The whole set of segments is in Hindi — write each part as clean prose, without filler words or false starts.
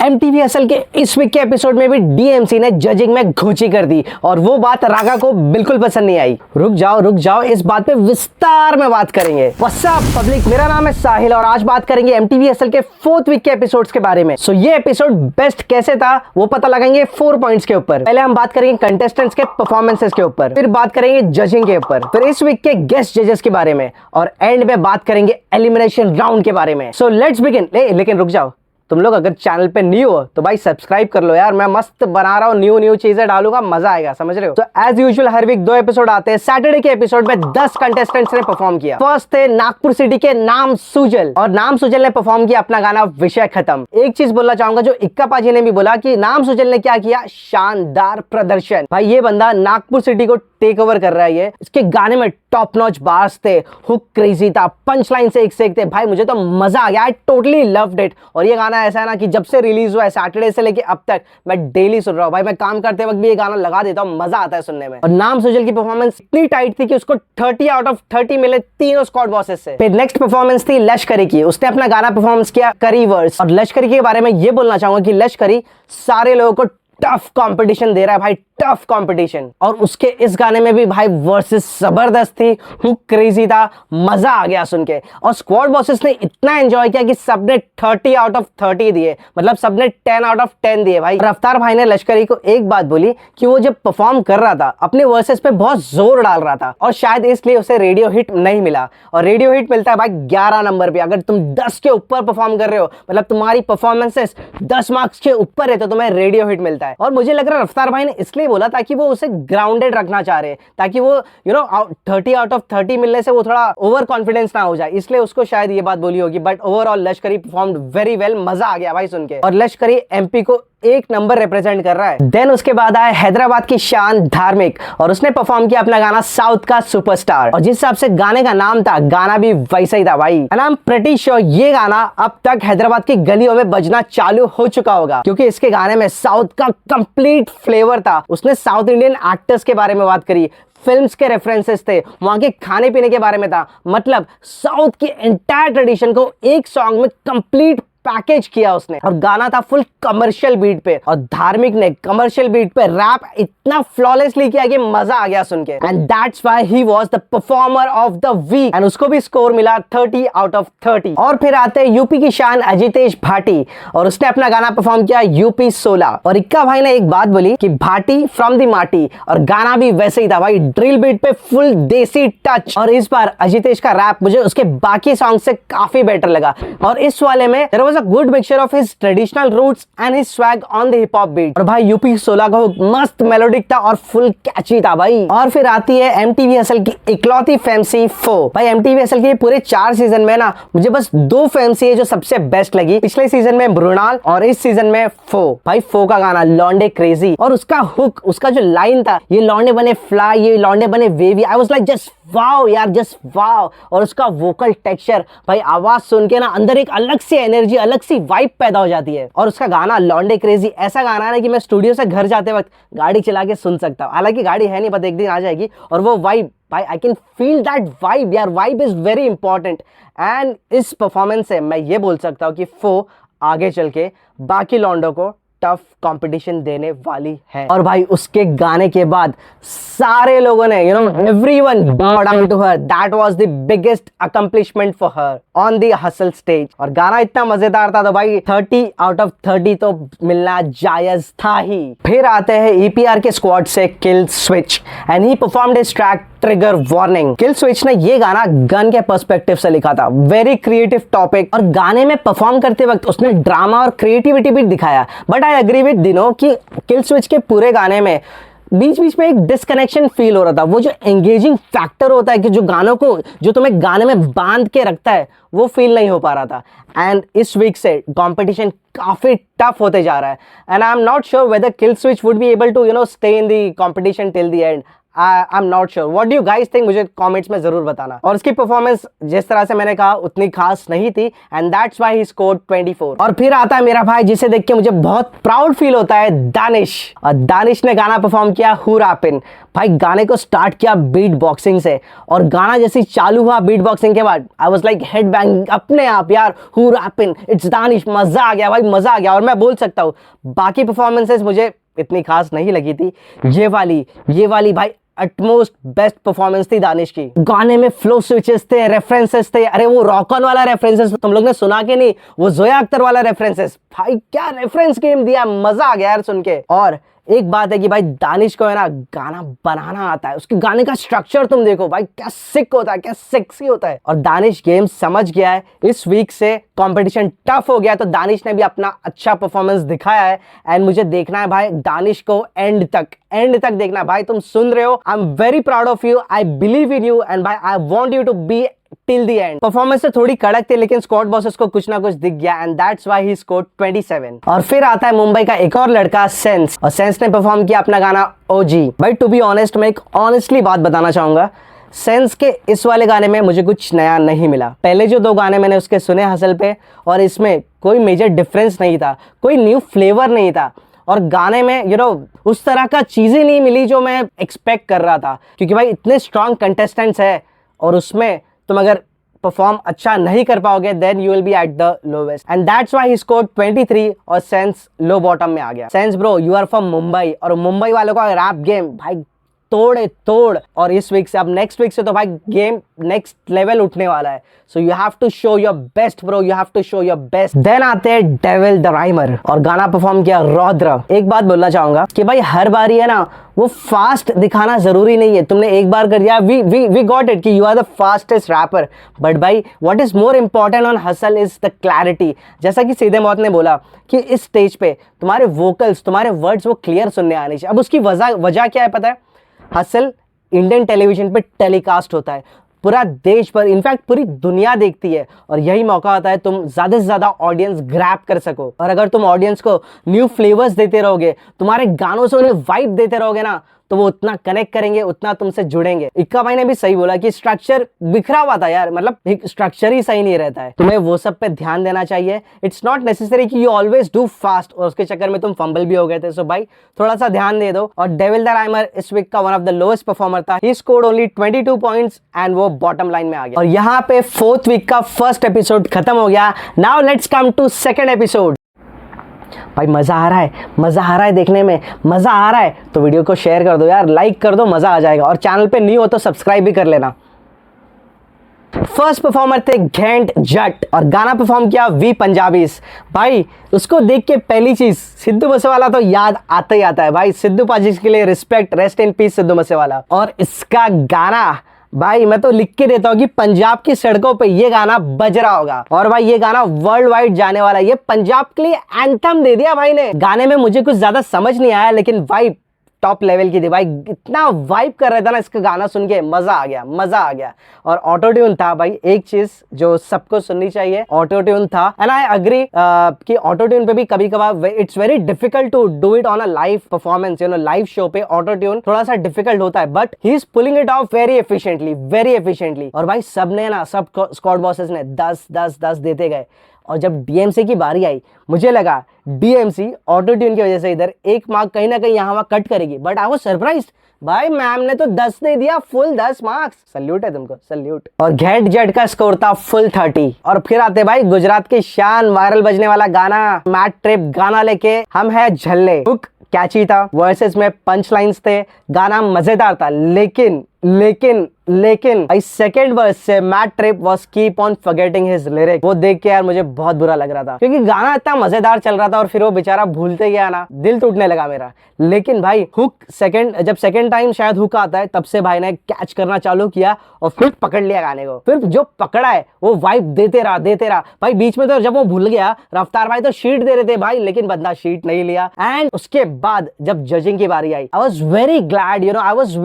MTV असल के इस वीक के एपिसोड में भी DMC ने जजिंग में घोची कर दी और वो बात रागा को बिल्कुल पसंद नहीं आई। रुक जाओ, इस बात पे विस्तार में बात करेंगे। व्हाट्स अप पब्लिक, मेरा नाम है साहिल और आज बात करेंगे MTV असल के 4th वीक के एपिसोड्स के बारे में। सो ये एपिसोड बेस्ट कैसे था वो पता लगाएंगे 4 पॉइंट्स के ऊपर। पहले हम बात करेंगे कंटेस्टेंट्स के परफॉर्मेंसेस के ऊपर, फिर बात करेंगे जजिंग के ऊपर, फिर इस वीक के गेस्ट जजेस के बारे में और एंड में बात करेंगे एलिमिनेशन राउंड के बारे में। So let's begin. लेकिन रुक जाओ, तुम लोग अगर चैनल पे न्यू हो तो भाई सब्सक्राइब कर लो यार, मैं मस्त बना रहा हूँ, न्यू चीजें डालूंगा, मजा आएगा, समझ रहे हो। तो एज यूजुअल हर वीक 2 एपिसोड आते हैं। सैटरडे के एपिसोड में 10 कंटेस्टेंट्स ने परफॉर्म किया। फर्स्ट थे नागपुर सिटी के नाम सुजल और नाम सुजल ने परफॉर्म किया अपना गाना विषय खत्म। एक चीज बोलना चाहूंगा, जो इक्का पाजी ने भी बोला कि नाम सुजल ने क्या किया, शानदार प्रदर्शन। भाई ये बंदा नागपुर सिटी को टेक ओवर कर रहा है। ये इसके गाने में टॉप नॉच बार्स थे, हुक क्रेजी था, पंच लाइन से एक थे। भाई मुझे तो मजा आ गया, आई टोटली लव्ड इट। और ये गाना ऐसा है ना कि जब से रिलीज हुआ है सैटरडे से लेके अब तक मैं डेली सुन रहा हूँ। भाई मैं काम करते वक्त भी ये गाना लगा देता हूँ, मजा आता है सुनने में। और नाम सुजल की परफॉर्मेंस इतनी टाइट थी कि उसको 30 आउट ऑफ 30 मिले तीनों स्क्वाड बॉसेस से। फिर नेक्स्ट परफॉर्मेंस थी लश्करी की। उसने अपना गाना परफॉर्मेंस किया करीवर्स। और लश्करी के बारे में ये बोलना चाहूंगा कि लश्करी सारे लोगों को टफ कंपटीशन दे रहा है भाई, टफ कंपटीशन। और उसके इस गाने में भी भाई वर्सेस जबरदस्त थी, हुक क्रेजी था, मजा आ गया सुन के। और स्क्वाड बॉसेस ने इतना एंजॉय किया कि सबने 30 आउट ऑफ 30 दिए, मतलब सबने 10 आउट ऑफ 10 दिए। भाई रफ्तार भाई ने लश्करी को एक बात बोली कि वो जब परफॉर्म कर रहा था अपने वर्सेस पे बहुत जोर डाल रहा था और शायद इसलिए उसे रेडियो हिट नहीं मिला। और रेडियो हिट मिलता है भाई 11 नंबर पे। अगर तुम 10 के ऊपर परफॉर्म कर रहे हो, मतलब तुम्हारी परफॉर्मेंसेस 10 मार्क्स के ऊपर है, तो तुम्हें रेडियो हिट मिलता है। और मुझे लग रहा है रफ्तार भाई ने इसलिए बोला ताकि वो उसे ग्राउंडेड रखना चाह रहे, ताकि वो 30 आउट ऑफ 30 मिलने से वो थोड़ा ओवर कॉन्फिडेंस ना हो जाए, इसलिए उसको शायद ये बात बोली होगी। बट ओवरऑल लश्करी परफॉर्म्ड वेरी वेल, मजा आ गया भाई सुन के। और लश्करी MP को 1 नंबर रिप्रेजेंट कर रहा है। देन उसके बाद आया हैदराबाद की शान धार्मिक और उसने परफॉर्म किया अपना गाना साउथ का सुपरस्टार। और जिस हिसाब से गाने का नाम था, गाना भी वैसा ही था भाई। And I am pretty sure ये गाना अब तक हैदराबाद की गलियों में बजना चालू हो चुका होगा, क्योंकि इसके गाने में साउथ का कंप्लीट फ्लेवर था। उसने साउथ इंडियन एक्टर्स के बारे में बात करी, फिल्म्स के रेफरेंसेस थे, वहां के खाने पीने के बारे में था। मतलब साउथ की एंटायर ट्रेडिशन को एक सॉन्ग में कंप्लीट पैकेज किया उसने। और गाना था फुल कमर्शियल बीट पे और धार्मिक ने कमर्शियल बीट पे रैप इतना फ्लॉलेसली किया कि मजा आ गया सुन के। And that's why he was the performer of the week and उसको भी स्कोर मिला 30 आउट ऑफ 30। और फिर आते हैं यूपी की शान अजितेश भाटी और उसने अपना गाना परफॉर्म किया यूपी 16। और इक्का भाई ने एक बात बोली कि भाटी फ्रॉम द माटी, और गाना भी वैसे ही था भाई, ड्रिल बीट पे फुल देसी टच। और इस बार अजितेश का रैप मुझे उसके बाकी सॉन्ग से काफी बेटर लगा। और इस वाले में there was a good mixture of his traditional roots and his swag on the hip hop beat। और भाई यूपी 16 का मस्त मेलोडिक था और फुल कैची था भाई। और फिर आती है MTV असल की इकलौती फैंसी 4। भाई MTV असल के पूरे 4 सीजन में ना मुझे बस 2 फैंसी है जो सबसे बेस्ट लगी। पिछले सीजन में मृणाल और इस सीजन में 4। भाई 4 का गाना लॉन्डे क्रेजी और उसका हुक, उसका जो लाइन था, ये लॉन्डे बने फ्लाई, ये लॉन्डे बने wavy, I was like just wow यार, जस्ट वाओ। और उसका वोकल टेक्सचर, भाई आवाज सुन के ना अंदर एक अलग सी एनर्जी, अलग सी वाइब पैदा हो जाती है। और उसका गाना लॉन्डे क्रेजी ऐसा गाना है कि मैं स्टूडियो से घर जाते वक्त गाड़ी चला के सुन सकता हूँ। हालांकि गाड़ी है नहीं, बट एक दिन आ जाएगी। और वो वाइब भाई, I can feel that vibe यार, vibe is very important. And इस परफॉर्मेंस से मैं ये बोल सकता हूँ कि 4 आगे चल के बाकी लॉन्डो को टफ कंपटीशन देने वाली है। और भाई उसके गाने के बाद सारे लोगों ने everyone बॉw down to her, that was the biggest accomplishment for her on the hustle stage। और गाना इतना मजेदार था तो भाई 30 आउट ऑफ 30 तो मिलना जायज था ही। फिर आते हैं EPR के स्क्वाड से kill switch and he performed his track trigger warning. Kill switch ने ये गाना गन के पर्सपेक्टिव से लिखा था, वेरी क्रिएटिव टॉपिक। और गाने में परफॉर्म करते वक्त उसने ड्रामा और क्रिएटिविटी भी दिखाया। बट आई एग्री विद दिनो कि किल स्विच के पूरे गाने में बीच बीच में एक डिस्कनेक्शन फील हो रहा था। वो जो एंगेजिंग फैक्टर होता है कि जो गानों को, जो तुम्हें गाने में बांध के रखता है, वो फील नहीं हो पा रहा था। एंड इस वीक से कंपटीशन काफी टफ होते जा रहा है and I am not sure whether kill switch would be able to stay in the competition till the end. I am not sure. What do you guys think, मुझे कमेंट्स में जरूर बताना। और उसकी परफॉर्मेंस जिस तरह से मैंने कहा उतनी खास नहीं थी, and that's why he scored 24। और फिर आता है मेरा भाई जिसे देख के मुझे बहुत प्राउड फील होता है, दानिश। और दानिश ने गाना परफॉर्म किया हू रैपिन। भाई गाने को स्टार्ट किया बीट बॉक्सिंग से, और गाना जैसे चालू हुआ बीट बॉक्सिंग के बाद I was like head bang अपने आप, यार हू रैपिन, इट्स दानिश। मजा आ गया भाई, मजा आ गया। और मैं बोल सकता हूँ बाकी परफॉर्मेंसेस मुझे इतनी खास नहीं लगी थी, ये वाली भाई अटमोस्ट बेस्ट परफॉर्मेंस थी दानिश की। गाने में फ्लो स्विचेस थे, रेफरेंसेस थे। अरे वो रॉक ऑन वाला रेफरेंसेस तुम लोग ने सुना कि नहीं, वो जोया अख्तर वाला रेफरेंसेस, भाई क्या रेफरेंस गेम दिया, मजा आ गया यार सुन के। और एक बात है कि भाई दानिश को है ना गाना बनाना आता है, उसके गाने का स्ट्रक्चर तुम देखो भाई क्या सिक होता है, क्या सेक्सी होता है। और दानिश गेम समझ गया है, इस वीक से कंपटीशन टफ हो गया है, तो दानिश ने भी अपना अच्छा परफॉर्मेंस दिखाया है। एंड मुझे देखना है भाई दानिश को एंड तक देखना है भाई। तुम सुन रहे हो, I am very proud of you, I believe in you, and भाई I want you to be till the end. Performance से थोड़ी कड़क थी, लेकिन स्क्वाड बॉसेस को कुछ ना कुछ दिख गया, and that's why he scored 27। और फिर आता है मुंबई का एक और लड़का सेंस, और सेंस ने परफॉर्म किया अपना गाना ओजी। भाई टू बी ऑनेस्ट, मैं एक ऑनेस्टली बात बताना चाहूंगा, सेंस के इस वाले गाने में मुझे कुछ नया नहीं मिला। पहले जो 2 गाने मैंने उसके सुने हसल पे, और इसमें कोई मेजर डिफरेंस नहीं था, कोई न्यू फ्लेवर नहीं था, और गाने में उस तरह का चीजें नहीं मिली जो मैं एक्सपेक्ट कर रहा था। क्योंकि भाई इतने स्ट्रॉन्ग कंटेस्टेंट्स है, और उसमें तुम अगर परफॉर्म अच्छा नहीं कर पाओगे then you will be at the lowest, and that's why he scored 23, और सेंस लो बॉटम में आ गया। Sense bro, you are from Mumbai, और मुंबई वालों का रैप गेम भाई तोड़। और इस वीक से, अब नेक्स्ट वीक से तो भाई गेम नेक्स्ट लेवल उठने वाला है। So you have to show your best bro, you have to show your best. Then आते हैं डेविल द राइमर, और गाना परफॉर्म किया रौद्र। एक बात बोलना चाहूंगा कि भाई हर बारी है ना वो फास्ट दिखाना जरूरी नहीं है। तुमने एक बार कर दिया, वी गॉट इट कि you are the fastest rapper, but भाई what is more important on hustle is the clarity. जैसा कि सीधे मौत ने बोला कि इस स्टेज पे तुम्हारे वोकल्स, तुम्हारे वर्ड्स वो क्लियर सुनने आने चाहिए। अब उसकी वजह क्या है पता है? हसल इंडियन टेलीविजन पे टेलीकास्ट होता है, पूरा देश पर, इनफैक्ट पूरी दुनिया देखती है, और यही मौका होता है तुम ज्यादा से ज्यादा ऑडियंस ग्रैब कर सको। और अगर तुम ऑडियंस को न्यू फ्लेवर्स देते रहोगे, तुम्हारे गानों से उन्हें वाइब देते रहोगे ना, तो वो उतना कनेक्ट करेंगे, उतना तुमसे जुड़ेंगे। इक्का भाई ने भी सही बोला कि स्ट्रक्चर बिखरा हुआ था यार, मतलब एक स्ट्रक्चर ही सही नहीं रहता है, तुम्हें वो सब पे ध्यान देना चाहिए। इट्स नॉट नेसेसरी कि यू ऑलवेज डू फास्ट, और उसके चक्कर में तुम फंबल भी हो गए थे। सो भाई थोड़ा सा ध्यान दे दो। और डेविल द राइमर इस वीक का one of the lowest performer था, he scored only 22 points, and वो बॉटम लाइन में आ गया। और यहाँ पे 4th वीक का फर्स्ट एपिसोड खत्म हो गया। Now let's come to second episode. भाई मजा आ रहा है देखने में, मजा आ रहा है तो वीडियो को शेयर कर दो यार, लाइक कर दो, मजा आ जाएगा। और चैनल पे न्यू हो तो सब्सक्राइब भी कर लेना। फर्स्ट परफॉर्मर थे घेंट जट, और गाना परफॉर्म किया वी पंजाबीज। भाई उसको देख के पहली चीज सिद्धू मूसेवाला तो याद आता ही आता है भाई। सिद्धू पाजी के लिए respect, rest in peace Sidhu Moosewala. और इसका गाना भाई मैं तो लिख के देता हूँ कि पंजाब की सड़कों पे ये गाना बज रहा होगा, और भाई ये गाना वर्ल्ड वाइड जाने वाला है। ये पंजाब के लिए एंथम दे दिया भाई ने। गाने में मुझे कुछ ज्यादा समझ नहीं आया, लेकिन वाइब टॉप लेवल की थी भाई। इतना वाइब कर रहा था ना इसका गाना सुन के, मजा आ गया। और ऑटो ट्यून था भाई, एक चीज जो सबको सुननी चाहिए, ऑटो ट्यून था। एंड आई अग्री कि ऑटो ट्यून पे भी कभी कभार it's very difficult to do it on a live performance, live show पे ऑटो ट्यून थोड़ा सा डिफिकल्ट होता है, but he is pulling it off very efficiently. और भाई सब स्क्वाड बॉसेस ने 10 देते गए। और जब डीएमसी की बारी आई, मुझे लगा डीएमसी ऑटो ट्यून की वजह से इधर 1 मार्क कहीं ना कहीं यहाँ कट करेगी, बट आई वाज सरप्राइज्ड भाई, मैम ने तो 10 दे दिया, फुल 10 मार्क्स। सल्यूट है तुमको, सल्यूट। और घेंट जट का स्कोर था फुल 30। और फिर आते भाई गुजरात की शान, वायरल बजने वाला गाना, मैट ट्रिप गाना लेके हम है झल्ले। हुक कैची था, वर्सेस में पंच लाइन्स थे, गाना मजेदार था, लेकिन भाई सेकंड वर्स से मैट ट्रिप was keep on forgetting his lyric. वो देख के यार मुझे बहुत बुरा लग रहा था, क्योंकि गाना इतना मजेदार चल रहा था और फिर वो बेचारा भूलते गया ना, दिल टूटने लगा मेरा। लेकिन भाई हुक जब सेकंड टाइम शायद हुक आता है, तब से भाई ने कैच करना चालू किया और फिर पकड़ लिया गाने को। फिर जो पकड़ा है वो वाइब देते रहा भाई। बीच में तो जब वो भूल गया, रफ्तार भाई तो शीट दे रहे थे भाई, लेकिन बंदा शीट नहीं लिया। एंड उसके बाद जब जजिंग की बारी आई, I was very glad, I was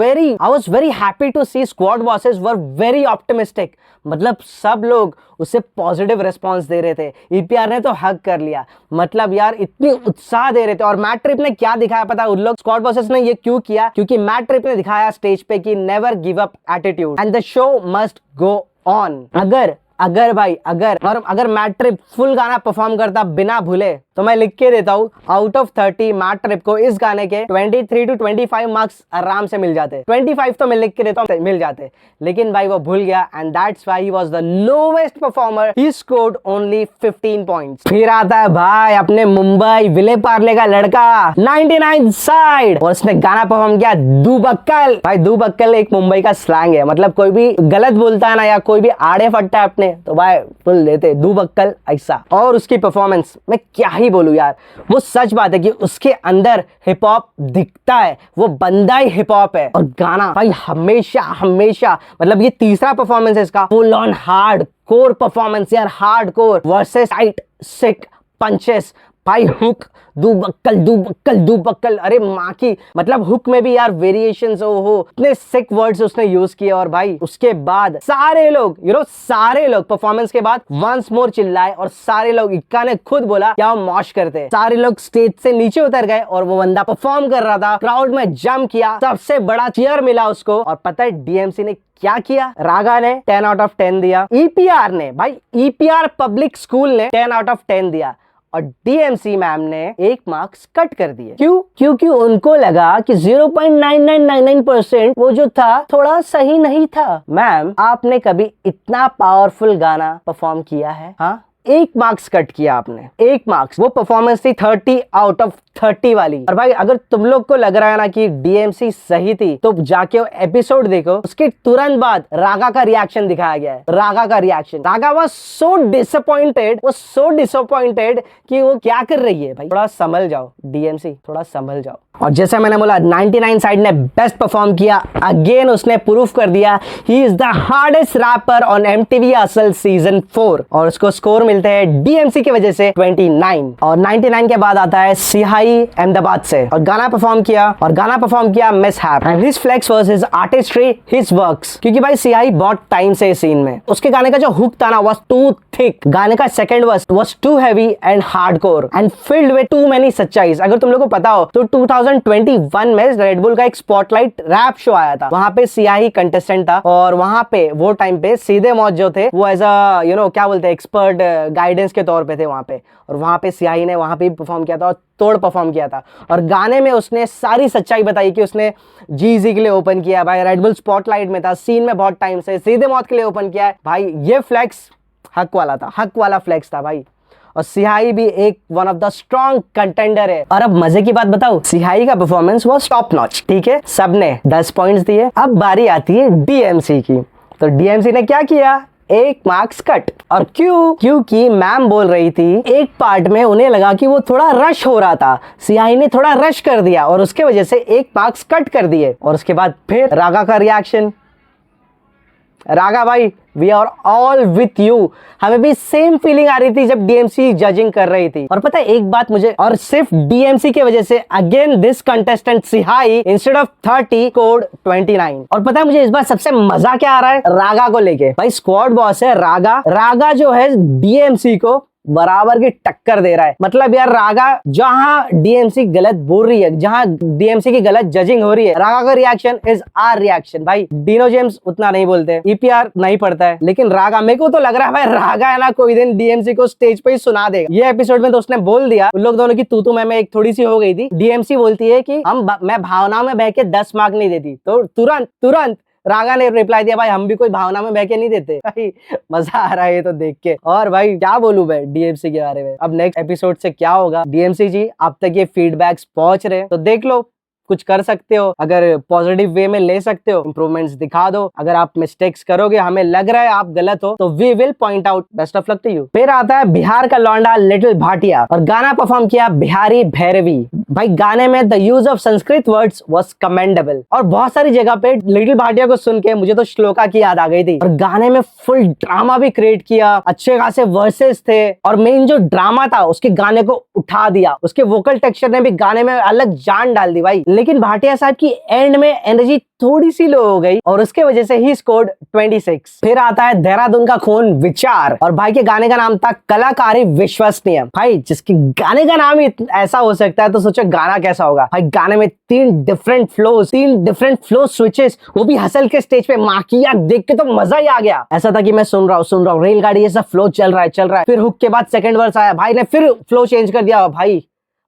very happy to see squad bosses were very optimistic, मतलब सब लोग उसे पॉजिटिव रिस्पांस दे रहे थे। ईपीआर ने तो हक कर लिया, मतलब यार इतनी उत्साह दे रहे थे। और मैट ट्रिप ने क्या दिखाया पता है उन लोग स्क्वाड बॉसेस ने ये क्यों किया? क्योंकि मैट ट्रिप ने दिखाया स्टेज पे कि never give up attitude and the show must go on. अगर मैट ट्रिप फुल गाना परफॉर्म करता बिना भूले तो मैं लिख के देता हूँ आउट ऑफ 30 मैट ट्रिप को इस गाने के 23 to 25 मार्क्स आराम से मिल जाते। 25 तो मैं लिख के देता हूँ मिल जाते, लेकिन भाई वो भूल गया and that's why he was the lowest performer. He scored only 15 points. फिर आता है भाई अपने मुंबई विले पार्ले का लड़का 99 साइड, और उसने गाना परफॉर्म किया दुबक्कल। भाई दुबक्कल एक मुंबई का स्लैंग है, मतलब कोई भी गलत बोलता है ना या कोई भी आड़े फटता है अपने तो भाई फुल देते दुबक्कल ऐसा। और उसकी परफॉर्मेंस मैं क्या ही बोलूं यार, वो सच बात है कि उसके अंदर हिप हॉप दिखता है, वो बंदा ही हिप हॉप है। और गाना भाई हमेशा मतलब ये तीसरा परफॉर्मेंस है इसका, full on hard core performance यार, हार्ड कोर वर्सेस टाइट सिक पंचेस। भाई हुक दुबक्कल अरे माँ की, मतलब हुक में भी यार वेरिएशंस हो इतने सिक वर्ड्स उसने यूज किए। और भाई उसके बाद सारे लोग परफॉर्मेंस के बाद वंस मोर चिल्लाए और सारे लोग, इक्का ने खुद बोला क्या वो मॉश करते। सारे लोग स्टेज से नीचे उतर गए और वो बंदा परफॉर्म कर रहा था, क्राउड में जंप किया, सबसे बड़ा चीयर मिला उसको। और पता है डीएमसी ने क्या किया? रागा ने 10 आउट ऑफ 10 दिया, ईपीआर पब्लिक स्कूल ने 10 आउट ऑफ 10 दिया और डीएमसी मैम ने 1 मार्क्स कट कर दिए। क्यों? क्योंकि उनको लगा कि 0.9999% वो जो था थोड़ा सही नहीं था। मैम आपने कभी इतना पावरफुल गाना परफॉर्म किया है? हाँ, 1 मार्क्स कट किया आपने, 1 मार्क्स। वो परफॉर्मेंस थी 30 आउट ऑफ 30 वाली। और भाई अगर तुम लोग को लग रहा है ना कि डीएमसी सही थी तो जाके वो एपिसोड देखो, उसके तुरंत बाद रागा का रिएक्शन दिखाया गया है। रागा वाज सो डिसअपॉइंटेड कि वो क्या कर रही है। भाई थोड़ा संभल जाओ डीएमसी, थोड़ा संभल जाओ। और जैसे मैंने बोला 99 साइड ने बेस्ट परफॉर्म किया, अगेन उसने प्रूफ कर दिया he is the hardest rapper on MTV असल सीजन 4 और उसको स्कोर मिलते हैं डीएमसी की वजह से 29। और 99 के बाद आता है सिहाई अहमदाबाद से और गाना परफॉर्म किया miss Hap and his flex was his artistry, his works. क्योंकि भाई सिहाई बहुत टाइम से सीन में, उसके गाने का जो हुक था ना वाज टू थिक, गाने का second verse was too heavy and hardcore and filled with too many सच्चाईज। अगर तुम लोगों को पता हो तो 2021 में रेडबुल का एक स्पॉटलाइट रैप शो आया था, वहां पे सिहाई कंटेस्टेंट था और वहां पे वो टाइम पे सीधे मौत जो थे वो एज अ क्या बोलते हैं एक्सपर्ट गाइडेंस के तौर पे थे वहां पे। और वहां पे सिहाई ने वहां पे परफॉर्म किया था और तोड़ परफॉर्म किया था और गाने में उसने सारी सच्चाई बताई कि उसने जीजी के लिए ओपन किया, भाई रेडबुल स्पॉटलाइट में था, सीन में बहुत टाइम से, सीधे मौत के लिए ओपन किया है। भाई ये फ्लेक्स हक वाला फ्लेक्स था भाई। और सिहाई भी एक one of the strong contender है। और अब मजे की बात बताऊं, सिहाई का परफॉर्मेंस वाज टॉप नॉच, ठीक है, सबने 10 पॉइंट्स दिए। अब बारी आती है डीएमसी की, तो डीएमसी ने क्या किया? 1 मार्क्स कट। और क्यों? क्योंकि मैम बोल रही थी एक पार्ट में उन्हें लगा कि वो थोड़ा रश हो रहा था, सिहाई ने थोड़ा रश कर दिया और उसके वजह से 1 मार्क्स कट कर दिए। और उसके बाद फिर रागा का रिएक्शन, रागा भाई we are all with you, हमें भी सेम फीलिंग आ रही थी जब डीएमसी जजिंग कर रही थी। और पता है एक बात मुझे, और सिर्फ डीएमसी की वजह से again this contestant Sihai instead of 30 scored 29। और पता है मुझे इस बार सबसे मजा क्या आ रहा है? रागा को लेके। भाई स्क्वाड बॉस है रागा जो है डीएमसी को बराबर की टक्कर दे रहा है। मतलब यार रागा जहां डीएमसी गलत बोल रही है, जहां डीएमसी की गलत जजिंग हो रही है, रागा का रिएक्शन इज आर रिएक्शन। भाई डिनो जेम्स उतना नहीं बोलते, ईपीआर नहीं पढ़ता है, लेकिन रागा, मेरे को तो लग रहा है भाई रागा है ना कोई दिन डीएमसी को स्टेज पे ही सुना देगा। ये एपिसोड में तो उसने बोल दिया, उन लोग दोनों की तू मैं एक थोड़ी सी हो गई थी। डीएमसी बोलती है कि मैं भावना में बह के 10 मार्क नहीं देती, तो तुरंत रागा ने रिप्लाई दिया भाई हम भी कोई भावना में बह के नहीं देते। भाई मजा आ रहा है ये तो देख के। और भाई क्या बोलूं मैं डीएमसी के बारे में, अब नेक्स्ट एपिसोड से क्या होगा। डीएमसी जी अब तक ये फीडबैक्स पहुंच रहे तो देख लो, कुछ कर सकते हो, अगर पॉजिटिव वे में ले सकते हो इंप्रूवमेंट्स दिखा दो, अगर आप मिस्टेक्स करोगे हमें लग रहा है आप गलत हो तो we will point out. Best of luck to you. फिर आता है बिहार का लौंडा लिटिल भाटिया और गाना परफॉर्म किया बिहारी भैरवी। भाई गाने में the use of Sanskrit words was commendable. और बहुत सारी जगह पे लिटिल भाटिया को सुन के मुझे तो श्लोका की याद आ गई थी। और गाने में फुल ड्रामा भी क्रिएट किया, अच्छे खासे वर्सेस थे, और मेन जो ड्रामा था उसके गाने को उठा दिया। उसके वोकल टेक्सचर ने भी गाने में अलग जान डाल दी भाई। लेकिन भाटिया साहब की एंड में एनर्जी थोड़ी सी लो हो गई और उसके वजह से ही स्कोर्ड 26। फिर आता है देहरादून का खून विचार, और भाई के गाने का नाम था कलाकारी विश्वसनीय। भाई जिसके गाने का नाम ही ऐसा हो सकता है तो सोचो गाना कैसा होगा। भाई गाने में 3 डिफरेंट फ्लो स्विचेस, वो भी हसल के स्टेज पे। माकिया देख के तो मजा ही आ गया। ऐसा था कि मैं सुन रहा हूँ रेलगाड़ी जैसा फ्लो चल रहा है। फिर हुक के बाद सेकंड वर्स आया, भाई ने फिर फ्लो चेंज कर दिया। भाई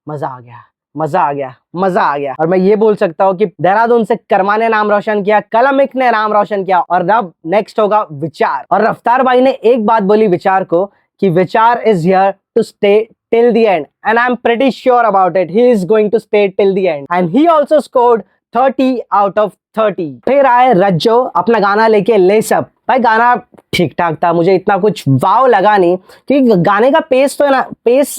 मजा आ गया। और मैं ये बोल सकता हूँ कि देहरादून से कर्मा ने नाम रोशन किया, कलमिक ने नाम रोशन किया, और अब नेक्स्ट होगा विचार। और रफ्तार भाई ने एक बात बोली विचार को कि Vichaar is here to stay till the end, and I'm pretty sure about it. He is going to stay till the end, and he also scored 30 out of 30. फिर आए रज्जो अपना गाना लेके लेस अप। भाई गाना ठीक ठाक था, मुझे इतना कुछ वाव लगा नहीं, क्योंकि गाने का पेस तो है ना, पेस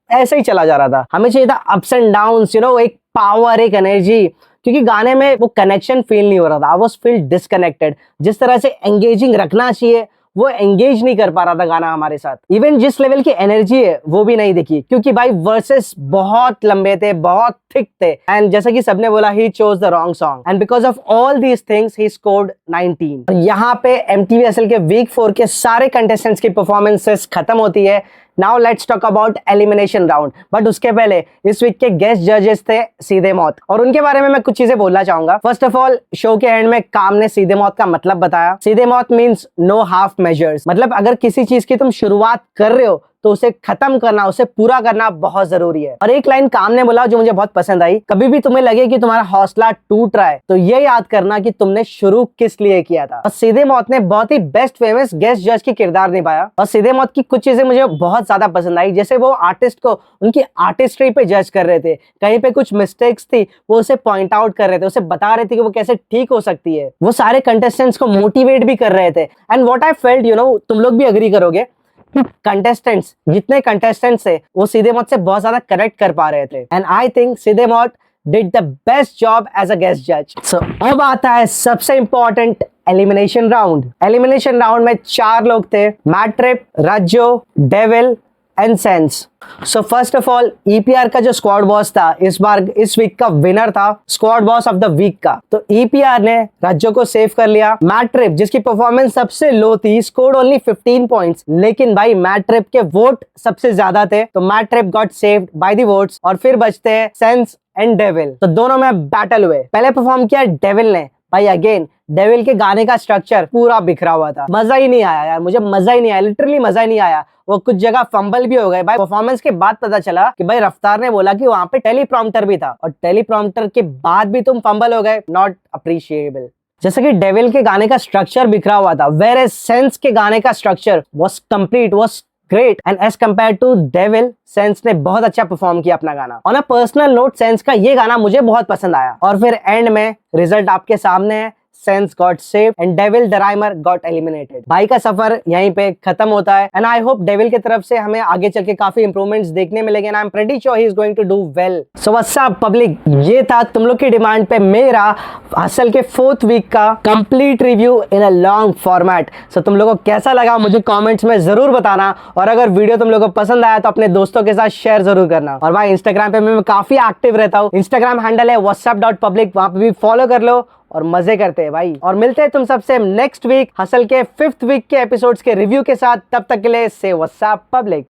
ऐसे ही चला जा रहा था। हमें चाहिए था अप्स एंड डाउन्स, एक पावर, एक एनर्जी, क्योंकि गाने में वो कनेक्शन फील नहीं हो रहा था। I was feel disconnected. जिस तरह से एंगेजिंग रखना चाहिए वो एंगेज नहीं कर पा रहा था गाना हमारे साथ। इवन जिस लेवल की एनर्जी है वो भी नहीं दिखी, क्योंकि भाई वर्सेस बहुत लंबे थे, बहुत थिक थे, एंड जैसा कि सबने बोला he chose the wrong song, and because of all these things he scored 19। और यहाँ पे MTV के वीक 4 के सारे कंटेस्टेंट्स की परफॉर्मेंसेस खत्म होती है। Now let's talk about elimination round. But उसके पहले इस वीक के गेस्ट जजेस थे सीधे मौत, और उनके बारे में मैं कुछ चीजें बोलना चाहूंगा। फर्स्ट ऑफ ऑल, शो के एंड में काम ने सीधे मौत का मतलब बताया। सीधे मौत मीन्स नो हाफ मेजर्स, मतलब अगर किसी चीज की तुम शुरुआत कर रहे हो तो उसे खत्म करना, उसे पूरा करना बहुत जरूरी है। और एक लाइन काम ने बोला जो मुझे बहुत पसंद आई, कभी भी तुम्हें लगे कि तुम्हारा हौसला टूट रहा है तो ये याद करना कि तुमने शुरू किस लिए किया था। और सीधे मौत ने बहुत ही बेस्ट फेमस गेस्ट जज की किरदार निभाया। और सीधे मौत की कुछ चीजें मुझे बहुत ज्यादा पसंद आई, जैसे वो आर्टिस्ट को उनकी आर्टिस्ट्री पे जज कर रहे थे, कहीं पे कुछ मिस्टेक्स थी वो उसे पॉइंट आउट कर रहे थे, उसे बता रहे थे कि वो कैसे ठीक हो सकती है। वो सारे कंटेस्टेंट्स को मोटिवेट भी कर रहे थे। एंड व्हाट आई फेल्ट, तुम लोग भी अग्री करोगे, कंटेस्टेंट्स, जितने कंटेस्टेंट्स थे वो सीधे मौत से बहुत ज्यादा कनेक्ट कर पा रहे थे, and I think Seedhe Maut did the best job as a guest जज। सो अब आता है सबसे important elimination round. Elimination round में 4 लोग थे, मैट ट्रिप, Rajjo, Devil and Sense. So first of all EPR का जो स्क्वाड बॉस था इस वीक का विनर था squad boss of the week का, तो EPR ने रज्जो को सेव कर लिया। मैट ट्रिप जिसकी परफॉर्मेंस सबसे लो थी स्कोर्ड ओनली 15 पॉइंट्स, लेकिन भाई मैट ट्रिप के वोट सबसे ज्यादा थे तो मैट ट्रिप got saved by the votes. और फिर बचते हैं सेंस एंड डेविल, तो दोनों में बैटल हुए। पहले परफॉर्म किया डेविल ने। भाई अगेन डेविल के गाने का स्ट्रक्चर पूरा बिखरा हुआ था, मजा ही नहीं आया यार, मुझे मजा ही नहीं आया, लिटरली मजा ही नहीं आया। वो कुछ जगह फंबल भी हो गए। भाई परफॉर्मेंस के बाद पता चला कि भाई रफ्तार ने बोला कि वहां पे टेलीप्रॉम्प्टर भी था, और टेलीप्रॉम्प्टर के बाद भी तुम फंबल हो गए, नॉट अप्रिशिएबल। जैसे कि डेविल के गाने का स्ट्रक्चर बिखरा हुआ था, वेयर एज सेंस के गाने का structure was complete, was great, and as compare to Devil Sense ने बहुत अच्छा परफॉर्म किया अपना गाना। On a personal note Sense का ये गाना मुझे बहुत पसंद आया। और फिर एंड में रिजल्ट आपके सामने है, sense got saved and devil the Rymer got eliminated. भाई का सफर यहीं पे खत्म होता है, एंड आई होप डेविल की तरफ से हमें आगे चल के काफी इंप्रूवमेंट्स देखने मिलेंगे, and I am pretty sure he is going to do well. So what's up public, ये था तुम लोग की डिमांड पे मेरा हसल के 4th वीक का complete review in a long format. So तुम लोगों को कैसा लगा मुझे कमेंट्स में जरूर बताना, और अगर वीडियो तुम लोगों को पसंद आया तो अपने दोस्तों के साथ शेयर जरूर करना। और भाई इंस्टाग्राम पे मैं काफी एक्टिव रहता हूँ, इंस्टाग्राम हैंडल है whatsapp.public, वहां पे भी फॉलो कर लो और मजे करते हैं भाई। और मिलते हैं तुम सबसे नेक्स्ट वीक हसल के 5th वीक के एपिसोड्स के रिव्यू के साथ। तब तक के लिए से व्हाट्स अप पब्लिक।